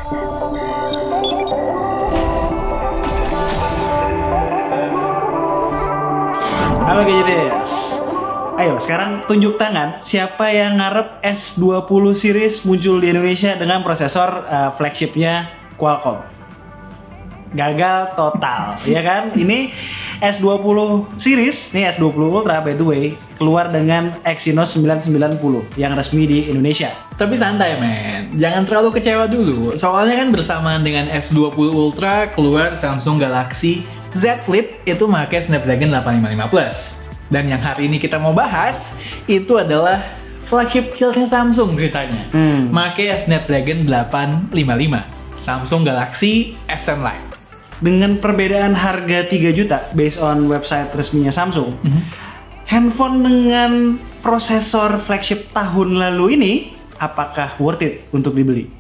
Halo gadgeters. Ayo sekarang tunjuk tangan siapa yang ngarep S20 series muncul di Indonesia dengan prosesor flagshipnya Qualcomm. Gagal total, ya kan? Ini S20 series, ini S20 Ultra by the way, keluar dengan Exynos 990 yang resmi di Indonesia. Tapi santai men, jangan terlalu kecewa dulu. Soalnya kan bersamaan dengan S20 Ultra keluar Samsung Galaxy Z Flip itu pakai Snapdragon 855 Plus. Dan yang hari ini kita mau bahas itu adalah flagship killnya Samsung ceritanya. Pakai Snapdragon 855 Samsung Galaxy S10 Lite. Dengan perbedaan harga 3 juta based on website resminya Samsung, handphone dengan prosesor flagship tahun lalu ini apakah worth it untuk dibeli?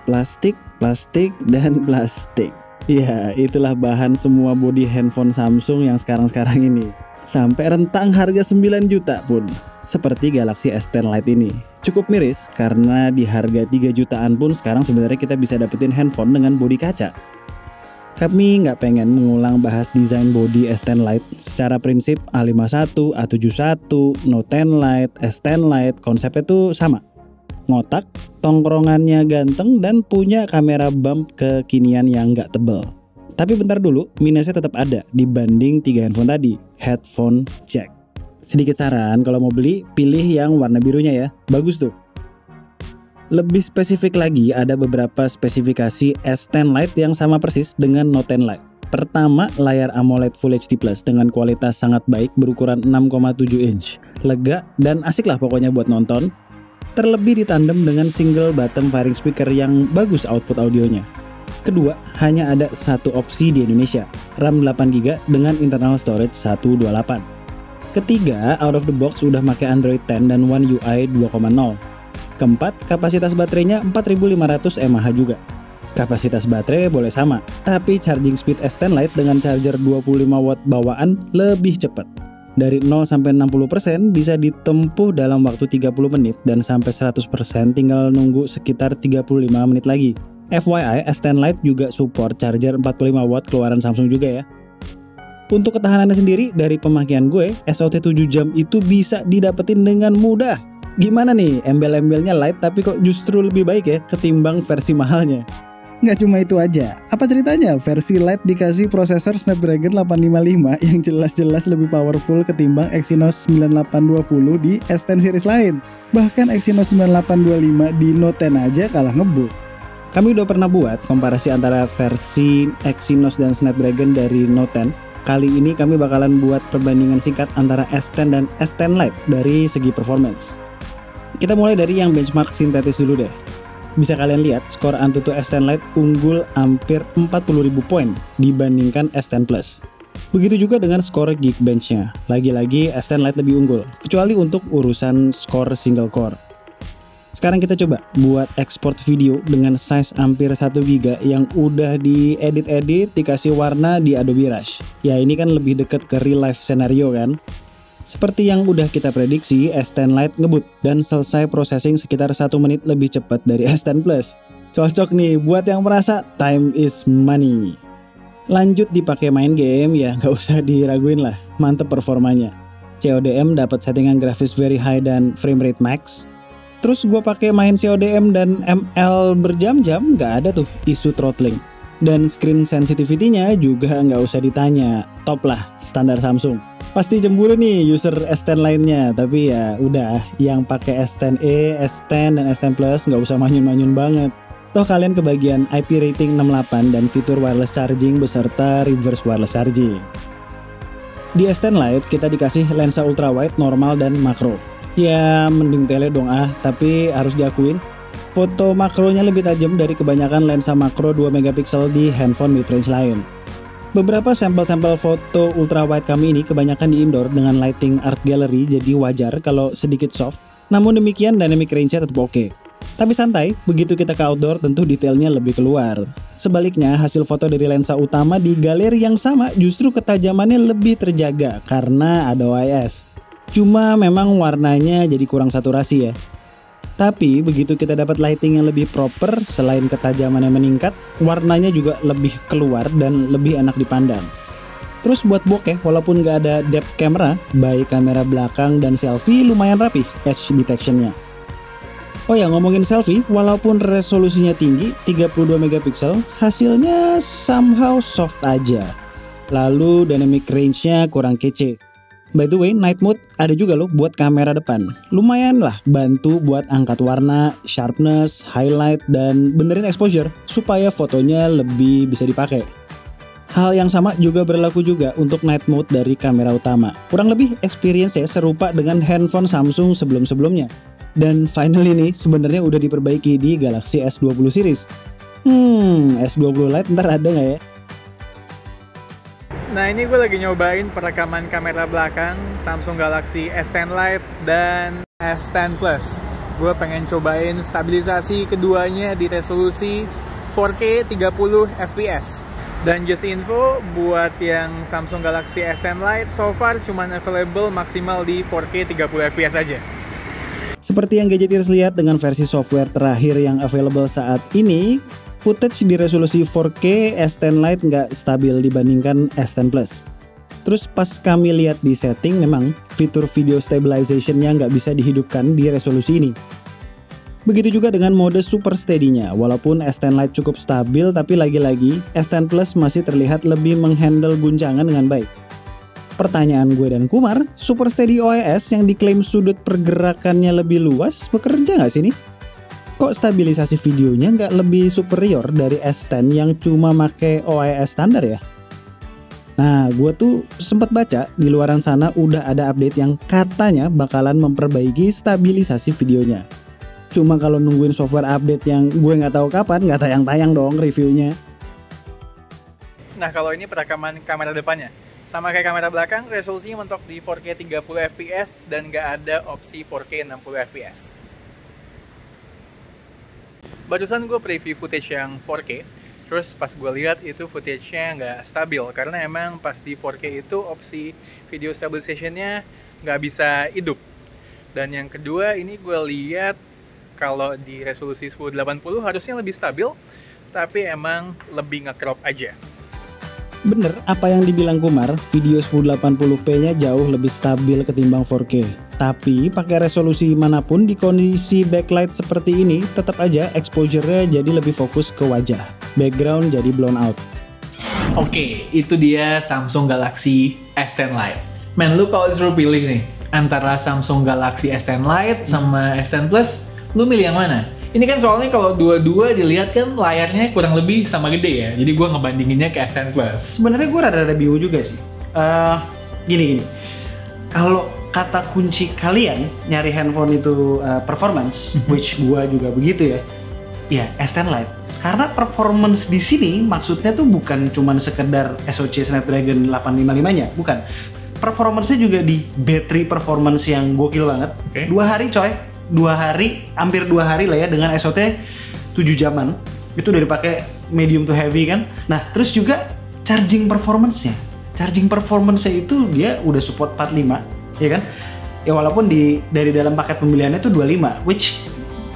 Plastik, plastik, dan plastik. Ya, itulah bahan semua body handphone Samsung yang sekarang-sekarang ini. Sampai rentang harga 9 juta pun. Seperti Galaxy S10 Lite ini. Cukup miris karena di harga 3 jutaan pun sekarang sebenarnya kita bisa dapetin handphone dengan body kaca. Kami nggak pengen mengulang bahas desain body S10 Lite. Secara prinsip A51, A71, Note 10 Lite, S10 Lite konsepnya tuh sama. Ngotak, tongkrongannya ganteng, dan punya kamera bump kekinian yang nggak tebel. Tapi bentar dulu, minusnya tetap ada dibanding 3 handphone tadi. Headphone jack. Sedikit saran, kalau mau beli, pilih yang warna birunya ya. Bagus tuh. Lebih spesifik lagi, ada beberapa spesifikasi S10 Lite yang sama persis dengan Note 10 Lite. Pertama, layar AMOLED Full HD Plus dengan kualitas sangat baik berukuran 6,7 inch. Lega dan asik lah pokoknya buat nonton. Terlebih ditandem dengan single bottom firing speaker yang bagus output audionya. Kedua, hanya ada satu opsi di Indonesia, RAM 8GB dengan internal storage 128. Ketiga, out of the box udah pakai Android 10 dan One UI 2.0. Keempat, kapasitas baterainya 4500 mAh juga. Kapasitas baterai boleh sama, tapi charging speed S10 Lite dengan charger 25 watt bawaan lebih cepat. Dari 0 sampai 60% bisa ditempuh dalam waktu 30 menit dan sampai 100% tinggal nunggu sekitar 35 menit lagi. FYI, S10 Lite juga support charger 45 watt keluaran Samsung juga ya. Untuk ketahanannya sendiri, dari pemakaian gue, SOT 7 jam itu bisa didapetin dengan mudah. Gimana nih, embel-embelnya Lite tapi kok justru lebih baik ya ketimbang versi mahalnya? Nggak cuma itu aja, apa ceritanya versi Lite dikasih prosesor Snapdragon 855 yang jelas-jelas lebih powerful ketimbang Exynos 9820 di S10 series lain. Bahkan Exynos 9825 di Note 10 aja kalah ngebut. Kami udah pernah buat komparasi antara versi Exynos dan Snapdragon dari Note 10. Kali ini kami bakalan buat perbandingan singkat antara S10 dan S10 Lite dari segi performance. Kita mulai dari yang benchmark sintetis dulu deh. Bisa kalian lihat skor Antutu S10 Lite unggul hampir 40.000 poin dibandingkan S10 Plus. Begitu juga dengan skor Geekbench-nya. Lagi-lagi S10 Lite lebih unggul, kecuali untuk urusan skor single core. Sekarang kita coba buat ekspor video dengan size hampir 1 GB yang udah diedit-edit, dikasih warna di Adobe Rush. Ya ini kan lebih deket ke real life scenario kan. Seperti yang udah kita prediksi, S10 Lite ngebut dan selesai processing sekitar 1 menit lebih cepat dari S10 Plus. Cocok nih buat yang merasa time is money. Lanjut dipakai main game, ya nggak usah diraguin lah, mantep performanya. CODM dapat settingan grafis very high dan frame rate max. Terus gue pakai main CODM dan ML berjam-jam, nggak ada tuh isu throttling. Dan screen sensitivity-nya juga nggak usah ditanya, top lah standar Samsung. Pasti cemburu nih user S10 lainnya, tapi ya udah, yang pakai S10e, S10 dan S10 Plus nggak usah manyun-manyun banget. Toh kalian kebagian IP rating 68 dan fitur wireless charging beserta reverse wireless charging. Di S10 Lite kita dikasih lensa ultrawide, normal, dan makro. Ya mending tele dong tapi harus diakuin, foto makronya lebih tajam dari kebanyakan lensa makro 2 megapiksel di handphone mid-range lain. Beberapa sampel-sampel foto ultrawide kami ini kebanyakan di indoor dengan lighting art gallery, jadi wajar kalau sedikit soft. Namun demikian dynamic range-nya tetap oke. Tapi santai, begitu kita ke outdoor tentu detailnya lebih keluar. Sebaliknya, hasil foto dari lensa utama di galeri yang sama justru ketajamannya lebih terjaga karena ada OIS. Cuma memang warnanya jadi kurang saturasi ya. Tapi begitu kita dapat lighting yang lebih proper, selain ketajamannya meningkat, warnanya juga lebih keluar dan lebih enak dipandang. Terus buat bokeh, walaupun nggak ada depth camera, baik kamera belakang dan selfie lumayan rapi edge detection-nya. Oh ya, ngomongin selfie, walaupun resolusinya tinggi, 32 megapiksel, hasilnya somehow soft aja. Lalu dynamic range-nya kurang kece. By the way, night mode ada juga loh buat kamera depan. Lumayan lah bantu buat angkat warna, sharpness, highlight, dan benerin exposure supaya fotonya lebih bisa dipakai. Hal yang sama juga berlaku juga untuk night mode dari kamera utama. Kurang lebih experience-nya serupa dengan handphone Samsung sebelum-sebelumnya. Dan finally nih, sebenarnya udah diperbaiki di Galaxy S20 series. S20 Lite ntar ada nggak ya? Nah, ini gue lagi nyobain perekaman kamera belakang Samsung Galaxy S10 Lite dan S10 Plus. Gue pengen cobain stabilisasi keduanya di resolusi 4K 30 fps. Dan just info, buat yang Samsung Galaxy S10 Lite, so far cuman available maksimal di 4K 30 fps aja. Seperti yang Gadgeteers lihat dengan versi software terakhir yang available saat ini, footage di resolusi 4K S10 Lite nggak stabil dibandingkan S10 Plus. Terus pas kami lihat di setting, memang fitur video stabilization-nya nggak bisa dihidupkan di resolusi ini. Begitu juga dengan mode Super Steady-nya, walaupun S10 Lite cukup stabil, tapi lagi-lagi S10 Plus masih terlihat lebih menghandle guncangan dengan baik. Pertanyaan gue dan Kumar, Super Steady OIS yang diklaim sudut pergerakannya lebih luas, bekerja nggak sih nih? Kok stabilisasi videonya nggak lebih superior dari S10 yang cuma make OIS standar ya? Nah, gue tuh sempat baca di luaran sana udah ada update yang katanya bakalan memperbaiki stabilisasi videonya. Cuma kalau nungguin software update yang gue nggak tahu kapan, nggak tayang-tayang dong reviewnya. Nah, kalau ini perekaman kamera depannya. Sama kayak kamera belakang, resolusinya mentok di 4K 30 fps dan nggak ada opsi 4K 60 fps. Barusan gue preview footage yang 4K, terus pas gue lihat itu footage-nya nggak stabil karena emang pas di 4K itu opsi video stabilization-nya nggak bisa hidup. Dan yang kedua, ini gue lihat kalau di resolusi 1080 harusnya lebih stabil, tapi emang lebih nge-crop aja. Bener, apa yang dibilang Kumar, video 1080p-nya jauh lebih stabil ketimbang 4K. Tapi pakai resolusi manapun di kondisi backlight seperti ini, tetap aja exposure-nya jadi lebih fokus ke wajah. Background jadi blown out. Oke, itu dia Samsung Galaxy S10 Lite. Men, lu kalau disuruh pilih nih, antara Samsung Galaxy S10 Lite sama S10 Plus, lu milih yang mana? Ini kan soalnya kalau dua-dua dilihat kan layarnya kurang lebih sama gede ya. Jadi gue ngebandinginnya ke S10 Plus. Sebenarnya gue rada-rada bingung juga sih. Gini. Kalau kata kunci kalian nyari handphone itu performance, which gue juga begitu ya. Ya, S10 Lite. Karena performance di sini maksudnya tuh bukan cuman sekedar SoC Snapdragon 855-nya, bukan. Performance-nya juga di battery performance yang gokil banget. Okay. 2 hari coy. 2 hari, hampir 2 hari lah ya dengan SOT 7 jaman. Itu udah dipakai medium to heavy kan. Nah, terus juga charging performance-nya. Charging performance-nya itu dia udah support 45, ya kan? Ya walaupun dari dalam paket pembeliannya itu 25, which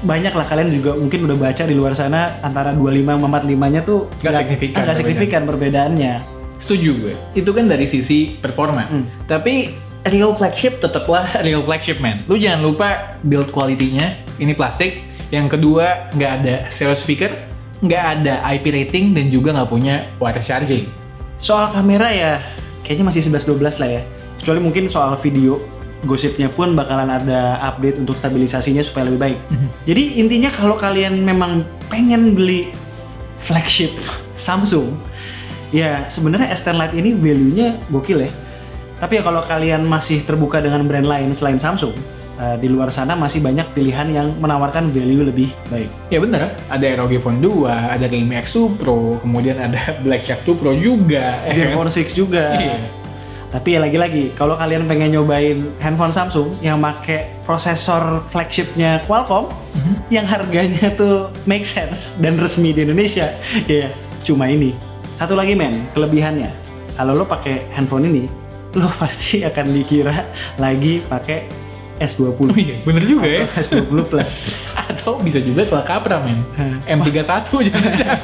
banyak lah kalian juga mungkin udah baca di luar sana antara 25 sama 45-nya tuh nggak signifikan perbedaannya. Setuju gue. Itu kan dari sisi performa. Tapi real flagship tetaplah real flagship, man. Lu jangan lupa build quality-nya. Ini plastik. Yang kedua, nggak ada stereo speaker, nggak ada IP rating, dan juga nggak punya wireless charging. Soal kamera ya, kayaknya masih 11-12 lah ya. Kecuali mungkin soal video, gosipnya pun bakalan ada update untuk stabilisasinya supaya lebih baik. Jadi intinya kalau kalian memang pengen beli flagship Samsung, ya sebenarnya S10 Lite ini value-nya gokil ya. Tapi ya kalau kalian masih terbuka dengan brand lain selain Samsung, di luar sana masih banyak pilihan yang menawarkan value lebih baik. Ya bener, ada ROG Phone 2, ada Realme X2 Pro, kemudian ada Black Shark 2 Pro juga. Gear 6 juga. Iya. Tapi ya lagi-lagi, kalau kalian pengen nyobain handphone Samsung yang pakai prosesor flagshipnya Qualcomm, yang harganya tuh make sense dan resmi di Indonesia, ya cuma ini. Satu lagi men, kelebihannya, kalau lo pakai handphone ini, lo pasti akan dikira lagi pakai S20. Oh iya, bener juga ya. S20 Plus. Atau bisa juga soal Capra, men. M31 jangan-jangan.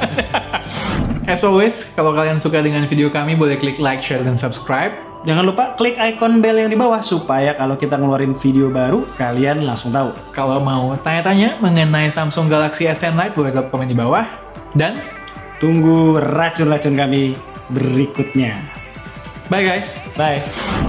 As always, kalau kalian suka dengan video kami, boleh klik like, share, dan subscribe. Jangan lupa klik icon bell yang di bawah supaya kalau kita ngeluarin video baru, kalian langsung tahu. Kalau mau tanya-tanya mengenai Samsung Galaxy S10 Lite, boleh drop komen di bawah. Dan Tunggu racun-racun kami berikutnya. bye guys! Bye.